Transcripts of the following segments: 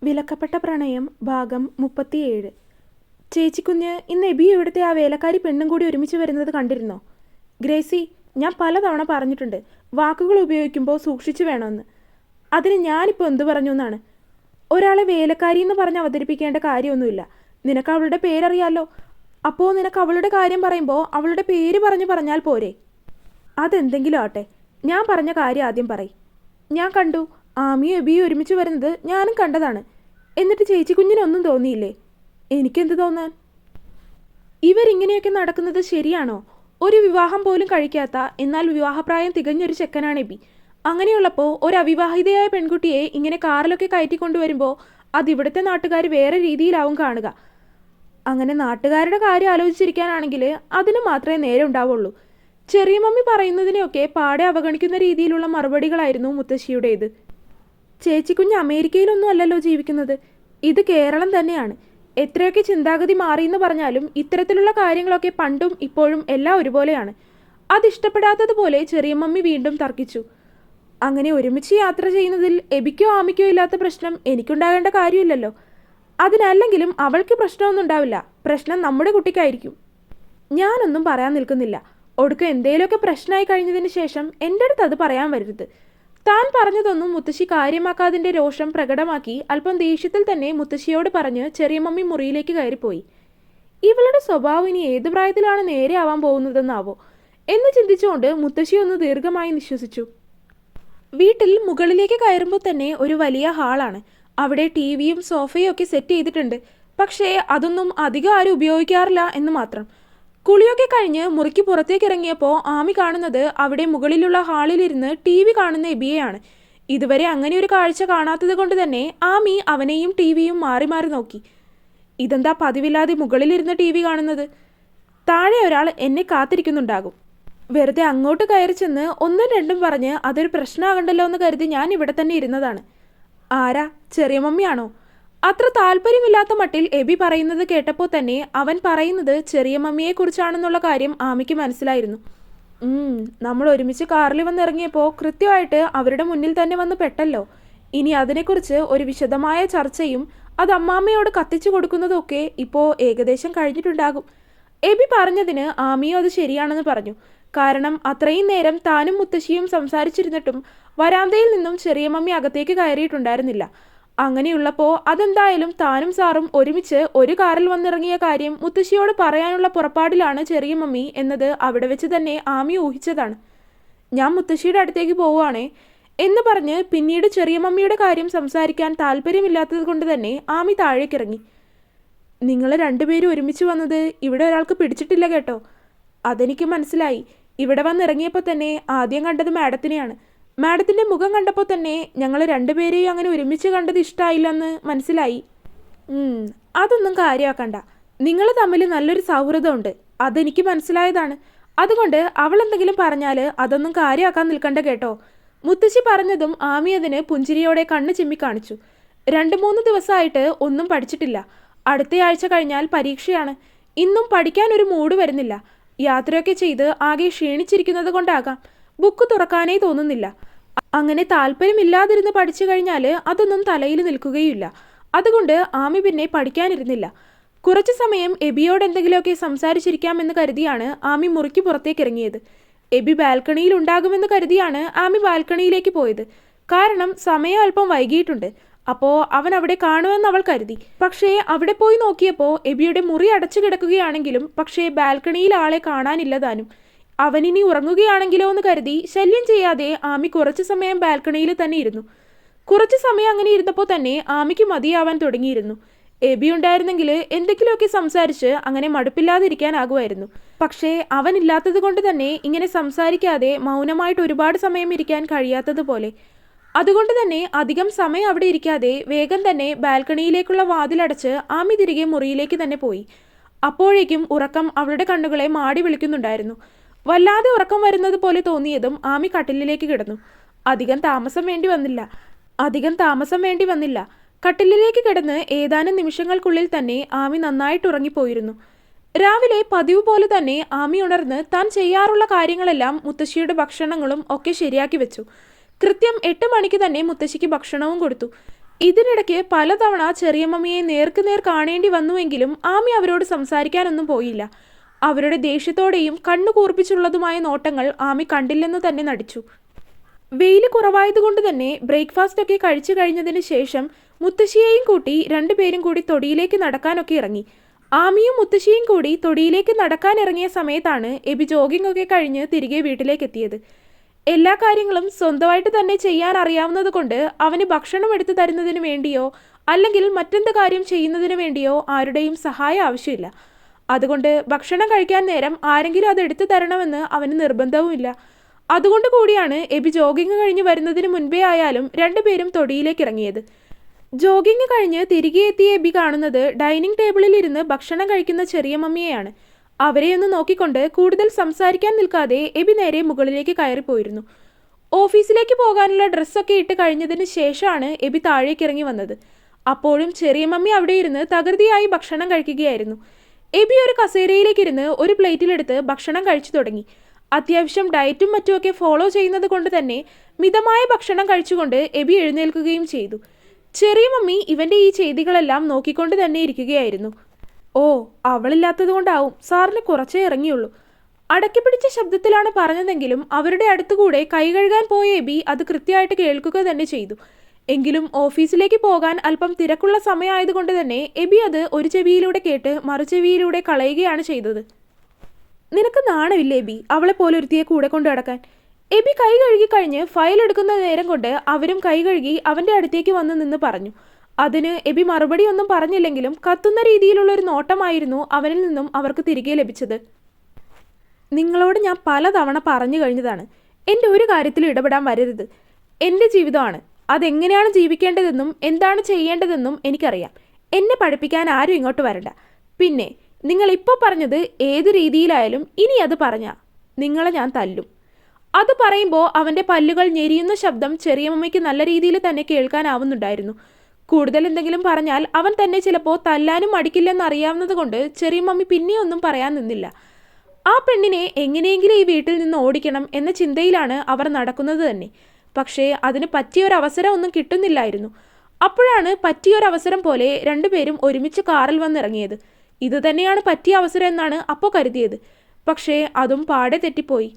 വിലക്കപ്പെട്ട പ്രണയം ഭാഗം 37. ചേച്ചിക്കുഞ്ഞ് ഇന്ന് എബി ഇവിടുത്തെ ആ വേലക്കാരി പെണ്ണും കൂടി ഒരുമിച്ച് വരുന്നത് കണ്ടിരുന്നോ? ഗ്രേസി, ഞാൻ പലതവണ പറഞ്ഞിട്ടുണ്ട്, വാക്കുകൾ ഉപയോഗിക്കുമ്പോൾ സൂക്ഷിച്ചു വേണമെന്ന്. അതിന് ഞാനിപ്പോൾ എന്തു പറഞ്ഞു എന്നാണ്? ഒരാളെ വേലക്കാരി എന്ന് പറഞ്ഞ് അവതരിപ്പിക്കേണ്ട കാര്യമൊന്നുമില്ല. നിനക്ക് അവളുടെ പേരറിയാലോ. അപ്പോൾ നിനക്ക് അവളുടെ കാര്യം പറയുമ്പോൾ അവളുടെ പേര് പറഞ്ഞാൽ പോരെ? അതെന്തെങ്കിലും ആട്ടെ, ഞാൻ പറഞ്ഞ കാര്യം ആദ്യം പറയും. ഞാൻ കണ്ടു, ആമിയും എബിയും ഒരുമിച്ച് വരുന്നത് ഞാനും കണ്ടതാണ്. എന്നിട്ട് ചേച്ചി കുഞ്ഞിനൊന്നും തോന്നിയില്ലേ? എനിക്കെന്ത് തോന്നാൻ? ഇവരിങ്ങനെയൊക്കെ നടക്കുന്നത് ശരിയാണോ? ഒരു വിവാഹം പോലും കഴിക്കാത്ത, എന്നാൽ വിവാഹപ്രായം തികഞ്ഞൊരു ചെക്കനാണ് എബി. അങ്ങനെയുള്ളപ്പോൾ ഒരു അവിവാഹിതയായ പെൺകുട്ടിയെ ഇങ്ങനെ കാറിലൊക്കെ കയറ്റിക്കൊണ്ടുവരുമ്പോൾ അതിവിടുത്തെ നാട്ടുകാർ വേറെ രീതിയിലാവും കാണുക. അങ്ങനെ നാട്ടുകാരുടെ കാര്യം ആലോചിച്ചിരിക്കാനാണെങ്കിൽ അതിന് മാത്രമേ നേരെ ഉണ്ടാവുള്ളൂ. ചെറിയ മമ്മി പറയുന്നതിനെയൊക്കെ പാടെ അവഗണിക്കുന്ന രീതിയിലുള്ള മറുപടികളായിരുന്നു മുത്തശ്ശിയുടേത്. ചേച്ചിക്കുഞ്ഞ് അമേരിക്കയിലൊന്നും അല്ലല്ലോ ജീവിക്കുന്നത്, ഇത് കേരളം തന്നെയാണ്. എത്രയൊക്കെ ചിന്താഗതി മാറിയെന്ന് പറഞ്ഞാലും ഇത്തരത്തിലുള്ള കാര്യങ്ങളൊക്കെ പണ്ടും ഇപ്പോഴും എല്ലാം ഒരുപോലെയാണ്. അതിഷ്ടപ്പെടാത്തതുപോലെ ചെറിയ മമ്മി വീണ്ടും തർക്കിച്ചു. അങ്ങനെ ഒരുമിച്ച് യാത്ര ചെയ്യുന്നതിൽ എബിക്കോ ആമിക്കോ ഇല്ലാത്ത പ്രശ്നം എനിക്കുണ്ടാകേണ്ട കാര്യമില്ലല്ലോ. അതിനല്ലെങ്കിലും അവൾക്ക് പ്രശ്നമൊന്നും ഉണ്ടാവില്ല. പ്രശ്നം നമ്മുടെ കുട്ടിക്കായിരിക്കും. ഞാനൊന്നും പറയാൻ നിൽക്കുന്നില്ല. ഒടുക്കം എന്തേലുമൊക്കെ പ്രശ്നമായി കഴിഞ്ഞതിന് ശേഷം എൻ്റെ അടുത്ത് അത് പറയാൻ വരരുത്. താൻ പറഞ്ഞതൊന്നും മുത്തശ്ശി കാര്യമാക്കാതിൻ്റെ രോഷം പ്രകടമാക്കി അല്പം ദേഷ്യത്തിൽ തന്നെ മുത്തശ്ശിയോട് പറഞ്ഞ് ചെറിയ മമ്മി മുറിയിലേക്ക് കയറിപ്പോയി. ഇവളുടെ സ്വഭാവം ഇനി ഏത് പ്രായത്തിലാണ് നേരെ ആവാൻ പോകുന്നതെന്നാവോ എന്ന് ചിന്തിച്ചുകൊണ്ട് മുത്തശ്ശി ഒന്ന് ദീർഘമായി നിശ്വസിച്ചു. വീട്ടിൽ മുകളിലേക്ക് കയറുമ്പോൾ തന്നെ ഒരു വലിയ ഹാളാണ്. അവിടെ ടിവിയും സോഫയും ഒക്കെ സെറ്റ് ചെയ്തിട്ടുണ്ട്. പക്ഷേ അതൊന്നും അധികം ആരും ഉപയോഗിക്കാറില്ല എന്ന് മാത്രം. കുളിയൊക്കെ കഴിഞ്ഞ് മുറിക്ക് പുറത്തേക്ക് ഇറങ്ങിയപ്പോൾ ആമി കാണുന്നത് അവിടെ മുകളിലുള്ള ഹാളിലിരുന്ന് ടി വി കാണുന്ന എബിയെയാണ്. ഇതുവരെ അങ്ങനെ ഒരു കാഴ്ച കാണാത്തത് കൊണ്ട് തന്നെ ആമി അവനെയും ടി വിയും മാറി മാറി നോക്കി. ഇതെന്താ പതിവില്ലാതെ മുകളിലിരുന്ന് ടി വി കാണുന്നത്? താഴെ ഒരാൾ എന്നെ കാത്തിരിക്കുന്നുണ്ടാകും. വെറുതെ അങ്ങോട്ട് കയറി ചെന്ന് ഒന്നും രണ്ടും പറഞ്ഞ് അതൊരു പ്രശ്നമാകണ്ടല്ലോ എന്ന് കരുതി ഞാൻ ഇവിടെ തന്നെ ഇരുന്നതാണ്. ആരാ? ചെറിയ മമ്മിയാണോ? അത്ര താല്പര്യമില്ലാത്ത മട്ടിൽ എബി പറയുന്നത് കേട്ടപ്പോൾ തന്നെ അവൻ പറയുന്നത് ചെറിയ മമ്മിയെക്കുറിച്ചാണെന്നുള്ള കാര്യം ആമിക്ക് മനസ്സിലായിരുന്നു. നമ്മൾ ഒരുമിച്ച് കാറിൽ വന്നിറങ്ങിയപ്പോൾ കൃത്യമായിട്ട് അവരുടെ മുന്നിൽ തന്നെ വന്ന് പെട്ടല്ലോ. ഇനി അതിനെക്കുറിച്ച് ഒരു വിശദമായ ചർച്ചയും അത് അമ്മാമ്മയോട് കത്തിച്ചു കൊടുക്കുന്നതൊക്കെ ഇപ്പോൾ ഏകദേശം കഴിഞ്ഞിട്ടുണ്ടാകും. എബി പറഞ്ഞതിന് ആമിയോ അത് ശരിയാണെന്ന് പറഞ്ഞു. കാരണം അത്രയും നേരം താനും മുത്തശ്ശിയും സംസാരിച്ചിരുന്നിട്ടും വരാന്തയിൽ നിന്നും ചെറിയ മമ്മി അകത്തേക്ക് കയറിയിട്ടുണ്ടായിരുന്നില്ല. അങ്ങനെയുള്ളപ്പോൾ അതെന്തായാലും താനും സാറും ഒരുമിച്ച് ഒരു കാറിൽ വന്നിറങ്ങിയ കാര്യം മുത്തശ്ശിയോട് പറയാനുള്ള പുറപ്പാടിലാണ് ചെറിയ മമ്മി എന്നത് അവിടെ വെച്ച് തന്നെ ആമി ഊഹിച്ചതാണ്. ഞാൻ മുത്തശ്ശിയുടെ അടുത്തേക്ക് പോവുകയാണേ എന്ന് പറഞ്ഞ് പിന്നീട് ചെറിയ മമ്മിയുടെ കാര്യം സംസാരിക്കാൻ താല്പര്യമില്ലാത്തത് കൊണ്ട് തന്നെ ആമി താഴേക്കിറങ്ങി. നിങ്ങൾ രണ്ടുപേരും ഒരുമിച്ച് വന്നത് ഇവിടെ ഒരാൾക്ക് പിടിച്ചിട്ടില്ല കേട്ടോ. അതെനിക്ക് മനസ്സിലായി. ഇവിടെ വന്നിറങ്ങിയപ്പോൾ തന്നെ ആദ്യം കണ്ടത് മാഡത്തിനെയാണ്. മാഡത്തിൻ്റെ മുഖം കണ്ടപ്പോൾ തന്നെ ഞങ്ങൾ രണ്ടുപേരെയും അങ്ങനെ ഒരുമിച്ച് കണ്ടത് ഇഷ്ടമായില്ലെന്ന് മനസ്സിലായി. അതൊന്നും കാര്യമാക്കണ്ട. നിങ്ങൾ തമ്മിൽ നല്ലൊരു സൗഹൃദമുണ്ട്, അതെനിക്ക് മനസ്സിലായതാണ്. അതുകൊണ്ട് അവൾ എന്തെങ്കിലും പറഞ്ഞാൽ അതൊന്നും കാര്യമാക്കാൻ നിൽക്കണ്ട കേട്ടോ. മുത്തശ്ശി പറഞ്ഞതും ആമി അതിന് പുഞ്ചിരിയോടെ കണ്ണ് ചിമ്മി കാണിച്ചു. 2-3 ദിവസമായിട്ട് ഒന്നും പഠിച്ചിട്ടില്ല. അടുത്തയാഴ്ച കഴിഞ്ഞാൽ പരീക്ഷയാണ്. ഇന്നും പഠിക്കാൻ ഒരു മൂഡ് വരുന്നില്ല. യാത്രയൊക്കെ ചെയ്ത് ആകെ ക്ഷീണിച്ചിരിക്കുന്നത് കൊണ്ടാകാം. ബുക്ക് തുറക്കാനേ തോന്നുന്നില്ല. അങ്ങനെ താല്പര്യമില്ലാതിരുന്ന് പഠിച്ചു കഴിഞ്ഞാൽ അതൊന്നും തലയിൽ നിൽക്കുകയില്ല. അതുകൊണ്ട് ആമി പിന്നെ പഠിക്കാനിരുന്നില്ല. കുറച്ചു സമയം എബിയോട് എന്തെങ്കിലുമൊക്കെ സംസാരിച്ചിരിക്കാമെന്ന് കരുതിയാണ് ആമി മുറിക്ക് പുറത്തേക്ക് ഇറങ്ങിയത്. എബി ബാൽക്കണിയിൽ ഉണ്ടാകുമെന്ന് കരുതിയാണ് ആമി ബാൽക്കണിയിലേക്ക് പോയത്. കാരണം സമയം അല്പം വൈകിയിട്ടുണ്ട്. അപ്പോൾ അവൻ അവിടെ കാണുമെന്ന് അവൾ കരുതി. പക്ഷേ അവിടെ പോയി നോക്കിയപ്പോൾ എബിയുടെ മുറി അടച്ചു കിടക്കുകയാണെങ്കിലും പക്ഷേ ബാൽക്കണിയിൽ ആളെ കാണാനില്ലതാനും. അവനിനി ഉറങ്ങുകയാണെങ്കിലോ എന്ന് കരുതി ശല്യം ചെയ്യാതെ ആമി കുറച്ചു സമയം ബാൽക്കണിയിൽ തന്നെ ഇരുന്നു. കുറച്ചു സമയം അങ്ങനെ ഇരുന്നപ്പോൾ തന്നെ ആമിക്ക് മതിയാവാൻ തുടങ്ങിയിരുന്നു. എബി ഉണ്ടായിരുന്നെങ്കിൽ എന്തെങ്കിലുമൊക്കെ സംസാരിച്ച് അങ്ങനെ മടുപ്പില്ലാതിരിക്കാനാകുമായിരുന്നു. പക്ഷേ അവനില്ലാത്തത് കൊണ്ട് തന്നെ ഇങ്ങനെ സംസാരിക്കാതെ മൗനമായിട്ട് ഒരുപാട് സമയം ഇരിക്കാൻ കഴിയാത്തതുപോലെ. അതുകൊണ്ട് തന്നെ അധികം സമയം അവിടെ ഇരിക്കാതെ വേഗം തന്നെ ബാൽക്കണിയിലേക്കുള്ള വാതിലടച്ച് ആമി തിരികെ മുറിയിലേക്ക് തന്നെ പോയി. അപ്പോഴേക്കും ഉറക്കം അവളുടെ കണ്ണുകളെ മാടി വിളിക്കുന്നുണ്ടായിരുന്നു. വല്ലാതെ ഉറക്കം വരുന്നത് പോലെ തോന്നിയതും ആമി കട്ടിലിലേക്ക് കിടന്നു. അധികം താമസം വേണ്ടി വന്നില്ല. കട്ടിലിലേക്ക് കിടന്ന് ഏതാനും നിമിഷങ്ങൾക്കുള്ളിൽ തന്നെ ആമി നന്നായിട്ട് ഉറങ്ങിപ്പോയിരുന്നു. രാവിലെ പതിവ് പോലെ തന്നെ ആമി ഉണർന്ന് താൻ ചെയ്യാറുള്ള കാര്യങ്ങളെല്ലാം മുത്തശ്ശിയുടെ ഭക്ഷണങ്ങളും ഒക്കെ ശരിയാക്കി വെച്ചു. കൃത്യം 8 മണിക്ക് തന്നെ മുത്തശ്ശിക്ക് ഭക്ഷണവും കൊടുത്തു. ഇതിനിടയ്ക്ക് പലതവണ ചെറിയമ്മയെ നേർക്കുനേർ കാണേണ്ടി വന്നുവെങ്കിലും ആമി അവരോട് സംസാരിക്കാനൊന്നും പോയില്ല. അവരുടെ ദേഷ്യത്തോടെയും കണ്ണു കൂർപ്പിച്ചുള്ളതുമായ നോട്ടങ്ങൾ ആമി കണ്ടില്ലെന്ന് തന്നെ നടിച്ചു. വെയിൽ കുറവായതുകൊണ്ട് തന്നെ ബ്രേക്ക്ഫാസ്റ്റ് ഒക്കെ കഴിച്ചു കഴിഞ്ഞതിന് ശേഷം മുത്തശ്ശിയെയും കൂട്ടി രണ്ടുപേരും കൂടി തൊടിയിലേക്ക് നടക്കാനൊക്കെ ഇറങ്ങി. ആമിയും മുത്തശ്ശിയും കൂടി തൊടിയിലേക്ക് നടക്കാൻ ഇറങ്ങിയ സമയത്താണ് എബി ജോഗിംഗ് ഒക്കെ കഴിഞ്ഞ് തിരികെ വീട്ടിലേക്ക് എത്തിയത്. എല്ലാ കാര്യങ്ങളും സ്വന്തമായിട്ട് തന്നെ ചെയ്യാൻ അറിയാവുന്നത് കൊണ്ട് അവന് ഭക്ഷണം എടുത്തു തരുന്നതിന് വേണ്ടിയോ അല്ലെങ്കിൽ മറ്റെന്ത് കാര്യം ചെയ്യുന്നതിന് വേണ്ടിയോ ആരുടെയും സഹായം ആവശ്യമില്ല. അതുകൊണ്ട് ഭക്ഷണം കഴിക്കാൻ നേരം ആരെങ്കിലും അത് എടുത്തു തരണമെന്ന് അവന് നിർബന്ധവുമില്ല. അതുകൊണ്ട് കൂടിയാണ് എബി ജോഗിങ് കഴിഞ്ഞ് വരുന്നതിന് മുൻപേ ആയാലും രണ്ടുപേരും തൊടിയിലേക്ക് ഇറങ്ങിയത്. ജോഗിങ് കഴിഞ്ഞ് തിരികെ എത്തിയ എബി കാണുന്നത് ഡൈനിങ് ടേബിളിൽ ഇരുന്ന് ഭക്ഷണം കഴിക്കുന്ന ചെറിയ മമ്മിയെയാണ്. അവരെയൊന്ന് നോക്കിക്കൊണ്ട് കൂടുതൽ സംസാരിക്കാൻ നിൽക്കാതെ എബി നേരെ മുകളിലേക്ക് കയറിപ്പോയിരുന്നു. ഓഫീസിലേക്ക് പോകാനുള്ള ഡ്രസ്സൊക്കെ ഇട്ട് കഴിഞ്ഞതിന് ശേഷമാണ് എബി താഴേക്ക് ഇറങ്ങി വന്നത്. അപ്പോഴും ചെറിയ മമ്മി അവിടെ ഇരുന്ന് തകൃതിയായി ഭക്ഷണം കഴിക്കുകയായിരുന്നു. എബി ഒരു കസേരയിലേക്ക് ഇരുന്ന് ഒരു പ്ലേറ്റിലെടുത്ത് ഭക്ഷണം കഴിച്ചു തുടങ്ങി. അത്യാവശ്യം ഡയറ്റും മറ്റുമൊക്കെ ഫോളോ ചെയ്യുന്നത് കൊണ്ട് തന്നെ മിതമായ ഭക്ഷണം കഴിച്ചുകൊണ്ട് എബി എഴുന്നേൽക്കുകയും ചെയ്തു. ചെറിയ മമ്മി ഇവൻ്റെ ഈ ചെയ്തികളെല്ലാം നോക്കിക്കൊണ്ട് തന്നെ ഇരിക്കുകയായിരുന്നു. ഓ, അവളില്ലാത്തത് കൊണ്ടാവും സാറിന് കുറച്ചേ ഇറങ്ങിയുള്ളൂ. അടക്കി പിടിച്ച ശബ്ദത്തിലാണ് പറഞ്ഞതെങ്കിലും അവരുടെ അടുത്തുകൂടെ കൈ കഴുകാൻ പോയ എബി അത് കൃത്യമായിട്ട് കേൾക്കുക തന്നെ ചെയ്തു. എങ്കിലും ഓഫീസിലേക്ക് പോകാൻ അല്പം തിരക്കുള്ള സമയമായതുകൊണ്ട് തന്നെ എബി അത് ഒരു ചെവിയിലൂടെ കേട്ട് മറുചെവിയിലൂടെ കളയുകയാണ് ചെയ്തത്. നിനക്ക് നാണമില്ലേ എബി, അവളെ പോലെ ഒരുത്തിയെ കൂടെ കൊണ്ട് നടക്കാൻ? എബി കൈ കഴുകി കഴിഞ്ഞ് ഫയൽ എടുക്കുന്ന നേരം കൊണ്ട് അവരും കൈ കഴുകി അവൻ്റെ അടുത്തേക്ക് വന്ന് നിന്ന് പറഞ്ഞു. അതിന് എബി മറുപടി ഒന്നും പറഞ്ഞില്ലെങ്കിലും കത്തുന്ന രീതിയിലുള്ള ഒരു നോട്ടമായിരുന്നു അവനിൽ നിന്നും അവർക്ക് തിരികെ ലഭിച്ചത്. നിങ്ങളോട് ഞാൻ പലതവണ പറഞ്ഞു കഴിഞ്ഞതാണ്, എൻ്റെ ഒരു കാര്യത്തിലും ഇടപെടാൻ വരരുത്. എൻ്റെ ജീവിതമാണ്, അതെങ്ങനെയാണ് ജീവിക്കേണ്ടതെന്നും എന്താണ് ചെയ്യേണ്ടതെന്നും എനിക്കറിയാം. എന്നെ പഠിപ്പിക്കാൻ ആരും ഇങ്ങോട്ട് വരണ്ട. പിന്നെ നിങ്ങളിപ്പോൾ പറഞ്ഞത് ഏത് രീതിയിലായാലും ഇനി അത് പറഞ്ഞാൽ നിങ്ങളെ ഞാൻ തല്ലും. അത് പറയുമ്പോൾ അവൻ്റെ പല്ലുകൾ ഞെരിയുന്ന ശബ്ദം ചെറിയമ്മയ്ക്ക് നല്ല രീതിയിൽ തന്നെ കേൾക്കാനാവുന്നുണ്ടായിരുന്നു. കൂടുതൽ എന്തെങ്കിലും പറഞ്ഞാൽ അവൻ തന്നെ ചിലപ്പോൾ തല്ലാനും മടിക്കില്ലെന്നറിയാവുന്നത് കൊണ്ട് ചെറിയമ്മ പിന്നെയൊന്നും പറയാൻ നിന്നില്ല. ആ പെണ്ണിനെ എങ്ങനെയെങ്കിലും ഈ വീട്ടിൽ നിന്ന് ഓടിക്കണം എന്ന ചിന്തയിലാണ് അവർ നടക്കുന്നത് തന്നെ. പക്ഷേ അതിന് പറ്റിയൊരവസരം ഒന്നും കിട്ടുന്നില്ലായിരുന്നു. അപ്പോഴാണ് പറ്റിയൊരവസരം പോലെ രണ്ടുപേരും ഒരുമിച്ച് കാറിൽ വന്നിറങ്ങിയത്. ഇത് തന്നെയാണ് പറ്റിയ അവസരം എന്നാണ് അപ്പോൾ കരുതിയത്. പക്ഷേ അതും പാടെ തെറ്റിപ്പോയി.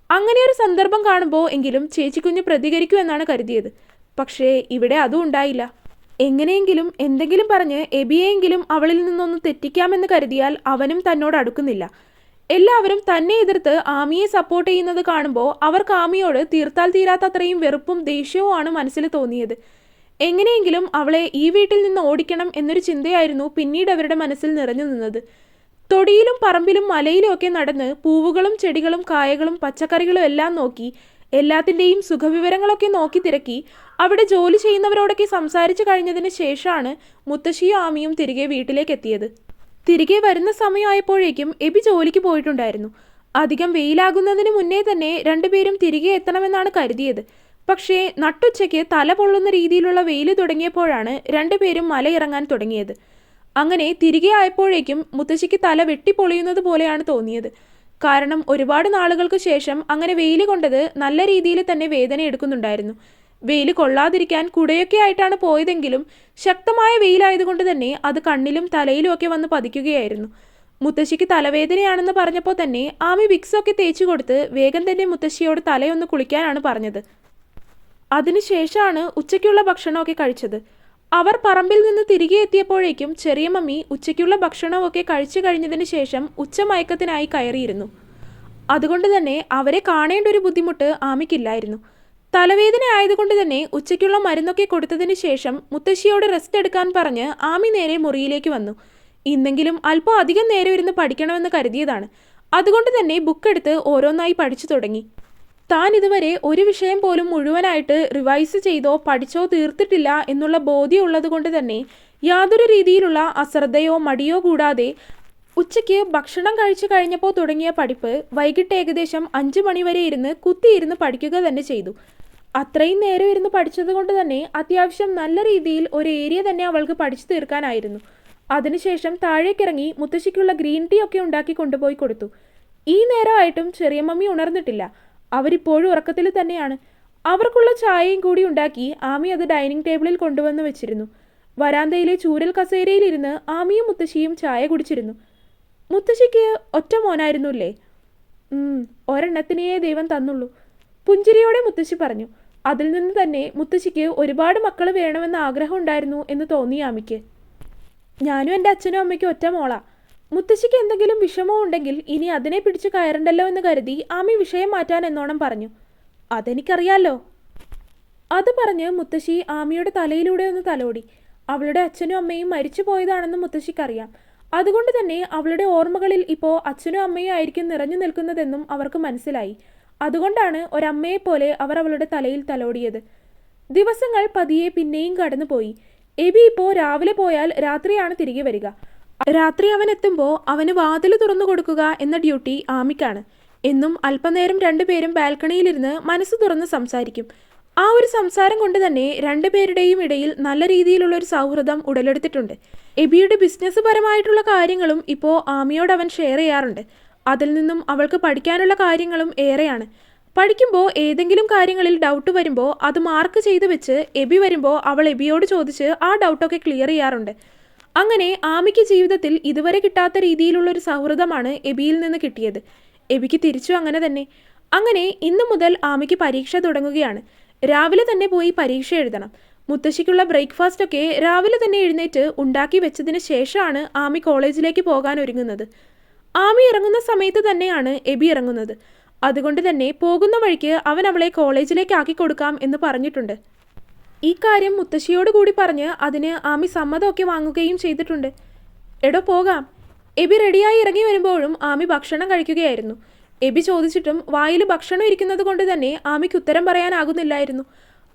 അങ്ങനെയൊരു സന്ദർഭം കാണുമ്പോൾ എങ്കിലും ചേച്ചിക്കുഞ്ഞ് പ്രതികരിക്കൂ എന്നാണ് കരുതിയത്. പക്ഷേ ഇവിടെ അതും ഉണ്ടായില്ല. എങ്ങനെയെങ്കിലും എന്തെങ്കിലും പറഞ്ഞ് എബിയെങ്കിലും അവളിൽ നിന്നൊന്ന് തെറ്റിക്കാമെന്ന് കരുതിയാൽ അവനും തന്നോട് അടുക്കുന്നില്ല. എല്ലാവരും തന്നെ എതിർത്ത് ആമിയെ സപ്പോർട്ട് ചെയ്യുന്നത് കാണുമ്പോൾ അവർക്ക് ആമിയോട് തീർത്താൽ തീരാത്തത്രയും വെറുപ്പും ദേഷ്യവുമാണ് മനസ്സിൽ തോന്നിയത്. എങ്ങനെയെങ്കിലും അവളെ ഈ വീട്ടിൽ നിന്ന് ഓടിക്കണം എന്നൊരു ചിന്തയായിരുന്നു പിന്നീട് അവരുടെ മനസ്സിൽ നിറഞ്ഞു നിന്നത്. തൊടിയിലും പറമ്പിലും മലയിലും ഒക്കെ നടന്ന് പൂവുകളും ചെടികളും കായകളും പച്ചക്കറികളും എല്ലാം നോക്കി എല്ലാത്തിൻ്റെയും സുഖവിവരങ്ങളൊക്കെ നോക്കി തിരക്കി അവിടെ ജോലി ചെയ്യുന്നവരോടൊക്കെ സംസാരിച്ചു കഴിഞ്ഞതിന് ശേഷമാണ് മുത്തശ്ശിയും ആമിയും തിരികെ വീട്ടിലേക്ക് എത്തിയത്. തിരികെ വരുന്ന സമയമായപ്പോഴേക്കും എബി ജോലിക്ക് പോയിട്ടുണ്ടായിരുന്നു. അധികം വെയിലാകുന്നതിന് മുന്നേ തന്നെ രണ്ടുപേരും തിരികെ എത്തണമെന്നാണ് കരുതിയത്. പക്ഷേ നട്ടുച്ചയ്ക്ക് തല പൊള്ളുന്ന രീതിയിലുള്ള വെയിൽ തുടങ്ങിയപ്പോഴാണ് രണ്ടുപേരും മലയിറങ്ങാൻ തുടങ്ങിയത്. അങ്ങനെ തിരികെ ആയപ്പോഴേക്കും മുത്തശ്ശിക്ക് തല വെട്ടിപ്പൊളിയുന്നത് പോലെയാണ് തോന്നിയത്. കാരണം ഒരുപാട് നാളുകൾക്ക് ശേഷം അങ്ങനെ വെയിൽ കൊണ്ടത് നല്ല രീതിയിൽ തന്നെ വേദന എടുക്കുന്നുണ്ടായിരുന്നു. വെയിൽ കൊള്ളാതിരിക്കാൻ കുടയൊക്കെ ആയിട്ടാണ് പോയതെങ്കിലും ശക്തമായ വെയിലായതുകൊണ്ട് തന്നെ അത് കണ്ണിലും തലയിലും ഒക്കെ വന്ന് പതിക്കുകയായിരുന്നു. മുത്തശ്ശിക്ക് തലവേദനയാണെന്ന് പറഞ്ഞപ്പോൾ തന്നെ ആമി വിക്സൊക്കെ തേച്ചു കൊടുത്ത് വേഗം തന്നെ മുത്തശ്ശിയോട് തലയൊന്ന് കുളിക്കാനാണ് പറഞ്ഞത്. അതിനുശേഷമാണ് ഉച്ചയ്ക്കുള്ള ഭക്ഷണമൊക്കെ കഴിച്ചത്. അവർ പറമ്പിൽ നിന്ന് തിരികെ എത്തിയപ്പോഴേക്കും ചെറിയ മമ്മി ഉച്ചയ്ക്കുള്ള ഭക്ഷണമൊക്കെ കഴിച്ചു കഴിഞ്ഞതിന് ശേഷം ഉച്ചമയക്കത്തിനായി കയറിയിരുന്നു. അതുകൊണ്ട് തന്നെ അവരെ കാണേണ്ട ഒരു ബുദ്ധിമുട്ട് ആമിക്കില്ലായിരുന്നു. തലവേദന ആയതുകൊണ്ട് തന്നെ ഉച്ചയ്ക്കുള്ള മരുന്നൊക്കെ കൊടുത്തതിന് ശേഷം മുത്തശ്ശിയോട് റെസ്റ്റ് എടുക്കാൻ പറഞ്ഞ് ആമി നേരെ മുറിയിലേക്ക് വന്നു. ഇന്നെങ്കിലും അല്പം അധികം നേരം ഇരുന്ന് പഠിക്കണമെന്ന് കരുതിയതാണ്. അതുകൊണ്ട് തന്നെ ബുക്കെടുത്ത് ഓരോന്നായി പഠിച്ചു തുടങ്ങി. താൻ ഇതുവരെ ഒരു വിഷയം പോലും മുഴുവനായിട്ട് റിവൈസ് ചെയ്തോ പഠിച്ചോ തീർത്തിട്ടില്ല എന്നുള്ള ബോധ്യമുള്ളത് കൊണ്ട് തന്നെ യാതൊരു രീതിയിലുള്ള അശ്രദ്ധയോ മടിയോ കൂടാതെ ഉച്ചയ്ക്ക് ഭക്ഷണം കഴിച്ചു കഴിഞ്ഞപ്പോൾ തുടങ്ങിയ പഠിപ്പ് വൈകിട്ട് ഏകദേശം 5 മണി വരെ ഇരുന്ന് കുത്തിയിരുന്ന് പഠിക്കുക തന്നെ ചെയ്തു. അത്രയും നേരം ഇരുന്ന് പഠിച്ചത് കൊണ്ട് തന്നെ അത്യാവശ്യം നല്ല രീതിയിൽ ഒരു ഏരിയ തന്നെ അവൾക്ക് പഠിച്ചു തീർക്കാനായിരുന്നു. അതിനുശേഷം താഴേക്കിറങ്ങി മുത്തശ്ശിക്കുള്ള ഗ്രീൻ ടീ ഒക്കെ ഉണ്ടാക്കി കൊണ്ടുപോയി കൊടുത്തു. ഈ നേരമായിട്ടും ചെറിയ മമ്മി ഉണർന്നിട്ടില്ല. അവരിപ്പോഴും ഉറക്കത്തിൽ തന്നെയാണ്. അവർക്കുള്ള ചായയും കൂടി ഉണ്ടാക്കി ആമി അത് ഡൈനിങ് ടേബിളിൽ കൊണ്ടുവന്ന് വെച്ചിരുന്നു. വരാന്തയിലെ ചൂരൽ കസേരയിലിരുന്ന് ആമിയും മുത്തശ്ശിയും ചായ കുടിച്ചിരുന്നു. മുത്തശ്ശിക്ക് ഒറ്റ മോനായിരുന്നുല്ലേ? ഒരെണ്ണത്തിനെയേ ദൈവം തന്നുള്ളൂ, പുഞ്ചിരിയോടെ മുത്തശ്ശി പറഞ്ഞു. അതിൽ നിന്ന് തന്നെ മുത്തശ്ശിക്ക് ഒരുപാട് മക്കൾ വേണമെന്ന ആഗ്രഹം ഉണ്ടായിരുന്നു എന്ന് തോന്നി ആമിക്ക്. ഞാനും എൻ്റെ അച്ഛനും അമ്മയ്ക്കും ഒറ്റ മോളാ. മുത്തശ്ശിക്ക് എന്തെങ്കിലും വിഷമോ ഉണ്ടെങ്കിൽ ഇനി അതിനെ പിടിച്ചു കയറണ്ടല്ലോ എന്ന് കരുതി ആമി വിഷയം മാറ്റാൻ എന്നോണം പറഞ്ഞു. അതെനിക്കറിയാലോ. അത് പറഞ്ഞ് മുത്തശ്ശി ആമിയുടെ തലയിലൂടെ ഒന്ന് തലോടി. അവളുടെ അച്ഛനും അമ്മയും മരിച്ചു പോയതാണെന്ന് മുത്തശ്ശിക്കറിയാം. അതുകൊണ്ട് തന്നെ അവളുടെ ഓർമ്മകളിൽ ഇപ്പോൾ അച്ഛനും അമ്മയും ആയിരിക്കും നിറഞ്ഞു നിൽക്കുന്നതെന്നും അവർക്ക് മനസ്സിലായി. അതുകൊണ്ടാണ് ഒരമ്മയെപ്പോലെ അവർ അവളുടെ തലയിൽ തലോടിയത്. ദിവസങ്ങൾ പതിയെ പിന്നെയും കടന്നുപോയി. എബി ഇപ്പോൾ രാവിലെ പോയാൽ രാത്രിയാണ് തിരികെ വരിക. രാത്രി അവൻ എത്തുമ്പോൾ അവന് വാതിൽ തുറന്നു കൊടുക്കുക എന്ന ഡ്യൂട്ടി ആമിക്കാണ്. എന്നും അല്പനേരം രണ്ടുപേരും ബാൽക്കണിയിലിരുന്ന് മനസ്സ് തുറന്ന് സംസാരിക്കും. ആ ഒരു സംസാരം കൊണ്ട് തന്നെ രണ്ടുപേരുടെയും ഇടയിൽ നല്ല രീതിയിലുള്ള ഒരു സൗഹൃദം ഉടലെടുത്തിട്ടുണ്ട്. എബിയുടെ ബിസിനസ് പരമായിട്ടുള്ള കാര്യങ്ങളും ഇപ്പോൾ ആമിയോട് അവൻ ഷെയർ ചെയ്യാറുണ്ട്. അതിൽ നിന്നും അവൾക്ക് പഠിക്കാനുള്ള കാര്യങ്ങളും ഏറെയാണ്. പഠിക്കുമ്പോൾ ഏതെങ്കിലും കാര്യങ്ങളിൽ ഡൗട്ട് വരുമ്പോൾ അത് മാർക്ക് ചെയ്ത് വെച്ച് എബി വരുമ്പോൾ അവൾ എബിയോട് ചോദിച്ച് ആ ഡൗട്ടൊക്കെ ക്ലിയർ ചെയ്യാറുണ്ട്. അങ്ങനെ ആമിക്ക് ജീവിതത്തിൽ ഇതുവരെ കിട്ടാത്ത രീതിയിലുള്ളൊരു സൗഹൃദമാണ് എബിയിൽ നിന്ന് കിട്ടിയത്. എബിക്ക് തിരിച്ചു അങ്ങനെ തന്നെ. അങ്ങനെ ഇന്നു മുതൽ ആമിക്ക് പരീക്ഷ തുടങ്ങുകയാണ്. രാവിലെ തന്നെ പോയി പരീക്ഷ എഴുതണം. മുത്തശ്ശിക്കുള്ള ബ്രേക്ക്ഫാസ്റ്റ് ഒക്കെ രാവിലെ തന്നെ എഴുന്നേറ്റ് ഉണ്ടാക്കി വെച്ചതിന് ശേഷമാണ് ആമി കോളേജിലേക്ക് പോകാൻ ഒരുങ്ങുന്നത്. ആമി ഇറങ്ങുന്ന സമയത്ത് തന്നെയാണ് എബി ഇറങ്ങുന്നത്. അതുകൊണ്ട് തന്നെ പോകുന്ന വഴിക്ക് അവൻ അവളെ കോളേജിലേക്ക് ആക്കി കൊടുക്കാം എന്ന് പറഞ്ഞിട്ടുണ്ട്. ഈ കാര്യം മുത്തശ്ശിയോട് കൂടി പറഞ്ഞ് അതിന് ആമി സമ്മതമൊക്കെ വാങ്ങുകയും ചെയ്തിട്ടുണ്ട്. എടോ പോകാം. എബി റെഡിയായി ഇറങ്ങി വരുമ്പോഴും ആമി ഭക്ഷണം കഴിക്കുകയായിരുന്നു. എബി ചോദിച്ചിട്ടും വായിൽ ഭക്ഷണം ഇരിക്കുന്നത് കൊണ്ട് തന്നെ ആമിക്ക് ഉത്തരം പറയാനാകുന്നില്ലായിരുന്നു.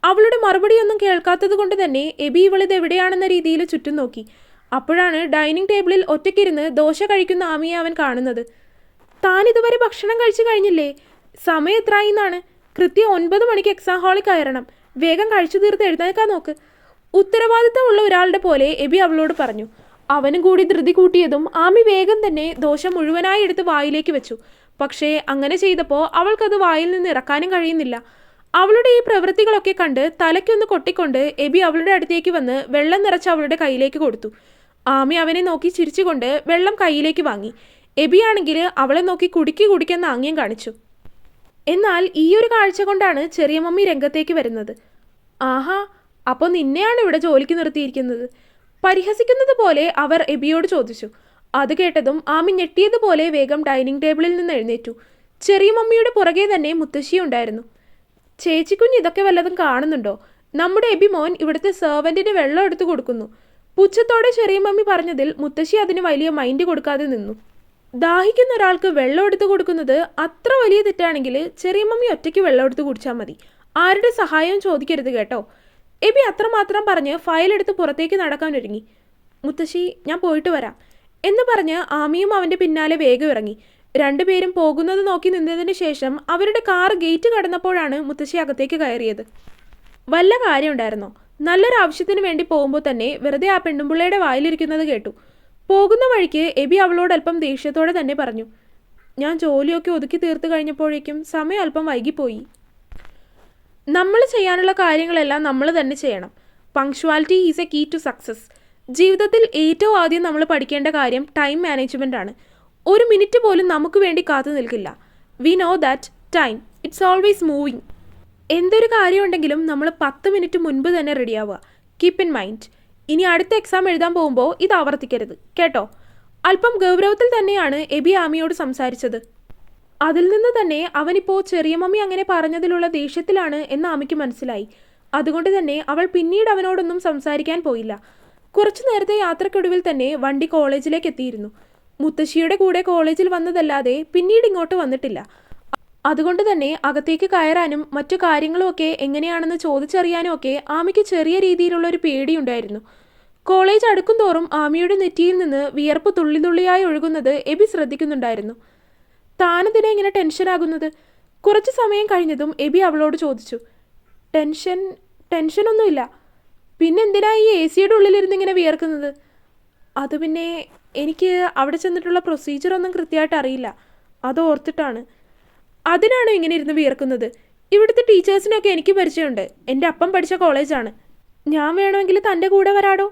അവളുടെ മറുപടിയൊന്നും കേൾക്കാത്തത് കൊണ്ട് തന്നെ എബി ഇവളിത് എവിടെയാണെന്ന രീതിയിൽ ചുറ്റും നോക്കി. അപ്പോഴാണ് ഡൈനിങ് ടേബിളിൽ ഒറ്റയ്ക്കിരുന്ന് ദോശ കഴിക്കുന്ന ആമിയെ അവൻ കാണുന്നത്. താൻ ഇതുവരെ ഭക്ഷണം കഴിച്ചു കഴിഞ്ഞില്ലേ? സമയം എത്രയെന്നാണ്? കൃത്യം 9 മണിക്ക് എക്സാം ഹാളിൽ കയറണം. വേഗം കഴിച്ചു തീർത്ത് എഴുന്നേൽക്കാൻ നോക്ക്. ഉത്തരവാദിത്തമുള്ള ഒരാളുടെ പോലെ എബി അവളോട് പറഞ്ഞു. അവനും കൂടി ധൃതി കൂട്ടിയതും ആമി വേഗം തന്നെ ദോശ മുഴുവനായി എടുത്ത് വായിലേക്ക് വെച്ചു. പക്ഷേ അങ്ങനെ ചെയ്തപ്പോൾ അവൾക്കത് വായിൽ നിന്ന് ഇറക്കാനും കഴിയുന്നില്ല. അവളുടെ ഈ പ്രവൃത്തികളൊക്കെ കണ്ട് തലയ്ക്കൊന്ന് കൊട്ടിക്കൊണ്ട് എബി അവളുടെ അടുത്തേക്ക് വന്ന് വെള്ളം നിറച്ച് അവളുടെ കയ്യിലേക്ക് കൊടുത്തു. ആമി അവനെ നോക്കി ചിരിച്ചുകൊണ്ട് വെള്ളം കയ്യിലേക്ക് വാങ്ങി. എബിയാണെങ്കിൽ അവളെ നോക്കി കുടിക്കുന്ന ആംഗ്യം കാണിച്ചു. എന്നാൽ ഈ ഒരു കാഴ്ച കൊണ്ടാണ് ചെറിയ മമ്മി രംഗത്തേക്ക് വരുന്നത്. ആഹാ, അപ്പോൾ നിന്നെയാണ് ഇവിടെ ജോലിക്ക് നിർത്തിയിരിക്കുന്നത്? പരിഹസിക്കുന്നത് പോലെ അവർ എബിയോട് ചോദിച്ചു. അത് കേട്ടതും ആമി ഞെട്ടിയതുപോലെ വേഗം ഡൈനിങ് ടേബിളിൽ നിന്ന് എഴുന്നേറ്റു. ചെറിയ മമ്മിയുടെ പുറകെ തന്നെ മുത്തശ്ശി ഉണ്ടായിരുന്നു. ചേച്ചിക്കുഞ്ഞ് ഇതൊക്കെ വല്ലതും കാണുന്നുണ്ടോ? നമ്മുടെ എബി മോൻ ഇവിടുത്തെ സെർവൻറ്റിന് വെള്ളം എടുത്തു കൊടുക്കുന്നു. പുച്ഛത്തോടെ ചെറിയ മമ്മി പറഞ്ഞതിൽ മുത്തശ്ശി അതിന് വലിയ മൈൻഡ് കൊടുക്കാതെ നിന്നു. ദാഹിക്കുന്ന ഒരാൾക്ക് വെള്ളം എടുത്തു കൊടുക്കുന്നത് അത്ര വലിയ തെറ്റാണെങ്കിൽ ചെറിയ മമ്മി ഒറ്റയ്ക്ക് വെള്ളം എടുത്ത് കുടിച്ചാൽ മതി. ആരുടെ സഹായവും ചോദിക്കരുത് കേട്ടോ. എബി അത്രമാത്രം പറഞ്ഞ് ഫയലെടുത്ത് പുറത്തേക്ക് നടക്കാൻ ഒരുങ്ങി. മുത്തശ്ശി, ഞാൻ പോയിട്ട് വരാം എന്ന് പറഞ്ഞ് ആമിയും അവൻ്റെ പിന്നാലെ വേഗം ഇറങ്ങി. രണ്ടുപേരും പോകുന്നത് നോക്കി നിന്നതിന് ശേഷം അവരുടെ കാർ ഗേറ്റ് കടന്നപ്പോഴാണ് മുത്തശ്ശി അകത്തേക്ക് കയറിയത്. വല്ല കാര്യമുണ്ടായിരുന്നോ? നല്ലൊരു ആവശ്യത്തിന് വേണ്ടി പോകുമ്പോൾ തന്നെ വെറുതെ ആ പെണ്ണുമ്പിള്ളയുടെ വായിലിരിക്കുന്നത് കേട്ടു. പോകുന്ന വഴിക്ക് എബി അവളോട് അല്പം ദേഷ്യത്തോടെ തന്നെ പറഞ്ഞു. ഞാൻ ജോലിയൊക്കെ ഒതുക്കി തീർത്ത് കഴിഞ്ഞപ്പോഴേക്കും സമയം അല്പം വൈകിപ്പോയി. നമ്മൾ ചെയ്യാനുള്ള കാര്യങ്ങളെല്ലാം നമ്മൾ തന്നെ ചെയ്യണം. Punctuality is a key to success. ജീവിതത്തിൽ ഏറ്റവും ആദ്യം നമ്മൾ പഠിക്കേണ്ട കാര്യം ടൈം മാനേജ്മെൻ്റ് ആണ്. ഒരു മിനിറ്റ് പോലും നമുക്ക് വേണ്ടി കാത്തു നിൽക്കില്ല. We know that time it's always moving. എന്തൊരു കാര്യമുണ്ടെങ്കിലും നമ്മൾ 10 മിനിറ്റ് മുൻപ് തന്നെ റെഡിയാവുക. Keep in mind. ഇനി അടുത്ത എക്സാം എഴുതാൻ പോകുമ്പോൾ ഇത് ആവർത്തിക്കരുത് കേട്ടോ. അല്പം ഗൗരവത്തിൽ തന്നെയാണ് എബി ആമിയോട് സംസാരിച്ചത്. അതിൽ നിന്ന് തന്നെ അവനിപ്പോൾ ചെറിയ മമ്മി അങ്ങനെ പറഞ്ഞതിലുള്ള ദേഷ്യത്തിലാണ് എന്ന് ആമിക്ക് മനസ്സിലായി. അതുകൊണ്ട് തന്നെ അവൾ പിന്നീട് അവനോടൊന്നും സംസാരിക്കാൻ പോയില്ല. കുറച്ചു നേരത്തെ യാത്രക്കൊടുവിൽ തന്നെ വണ്ടി കോളേജിലേക്ക് എത്തിയിരുന്നു. മുത്തശ്ശിയുടെ കൂടെ കോളേജിൽ വന്നതല്ലാതെ പിന്നീട് ഇങ്ങോട്ട് വന്നിട്ടില്ല. അതുകൊണ്ട് തന്നെ അകത്തേക്ക് കയറാനും മറ്റു കാര്യങ്ങളുമൊക്കെ എങ്ങനെയാണെന്ന് ചോദിച്ചറിയാനും ഒക്കെ ആമിക്ക് ചെറിയ രീതിയിലുള്ളൊരു പേടിയുണ്ടായിരുന്നു. കോളേജ് അടുക്കും തോറും ആമിയുടെ നെറ്റിയിൽ നിന്ന് വിയർപ്പ് തുള്ളി തുള്ളിയായി ഒഴുകുന്നത് എബി ശ്രദ്ധിക്കുന്നുണ്ടായിരുന്നു. താനെന്തിനാ ഇങ്ങനെ ടെൻഷനാകുന്നത്? കുറച്ച് സമയം കഴിഞ്ഞതും എബി അവളോട് ചോദിച്ചു. ടെൻഷനൊന്നുമില്ല. പിന്നെന്തിനാ ഈ AC-യുടെ ഉള്ളിലിരുന്ന് ഇങ്ങനെ വിയർക്കുന്നത്? അത് പിന്നെ എനിക്ക് അവിടെ ചെന്നിട്ടുള്ള പ്രൊസീജിയറൊന്നും കൃത്യമായിട്ട് അറിയില്ല. അത് ഓർത്തിട്ടാണ്. അതിനാണോ ഇങ്ങനെ ഇരുന്ന് വിയർക്കുന്നത്? ഇവിടുത്തെ ടീച്ചേഴ്സിനൊക്കെ എനിക്ക് പരിചയമുണ്ട്. എൻ്റെ അപ്പം പഠിച്ച കോളേജാണ്. ഞാൻ വേണമെങ്കിൽ തൻ്റെ കൂടെ വരാടോ.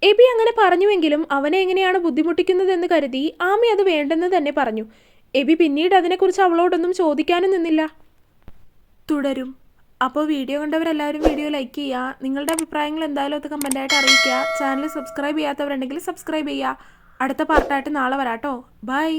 എബി അങ്ങനെ പറഞ്ഞുവെങ്കിലും അവനെ എങ്ങനെയാണ് ബുദ്ധിമുട്ടിക്കുന്നതെന്ന് കരുതി ആമി അത് വേണ്ടെന്ന് തന്നെ പറഞ്ഞു. എബി പിന്നീട് അതിനെക്കുറിച്ച് അവളോടൊന്നും ചോദിക്കാനും നിന്നില്ല. തുടരും. അപ്പോൾ വീഡിയോ കണ്ടവരെല്ലാവരും വീഡിയോ ലൈക്ക് ചെയ്യുക. നിങ്ങളുടെ അഭിപ്രായങ്ങൾ എന്തായാലും അത് കമൻറ്റായിട്ട് അറിയിക്കുക. ചാനൽ സബ്സ്ക്രൈബ് ചെയ്യാത്തവരുണ്ടെങ്കിൽ സബ്സ്ക്രൈബ് ചെയ്യുക. അടുത്ത പാർട്ടായിട്ട് നാളെ വരാട്ടോ. ബൈ.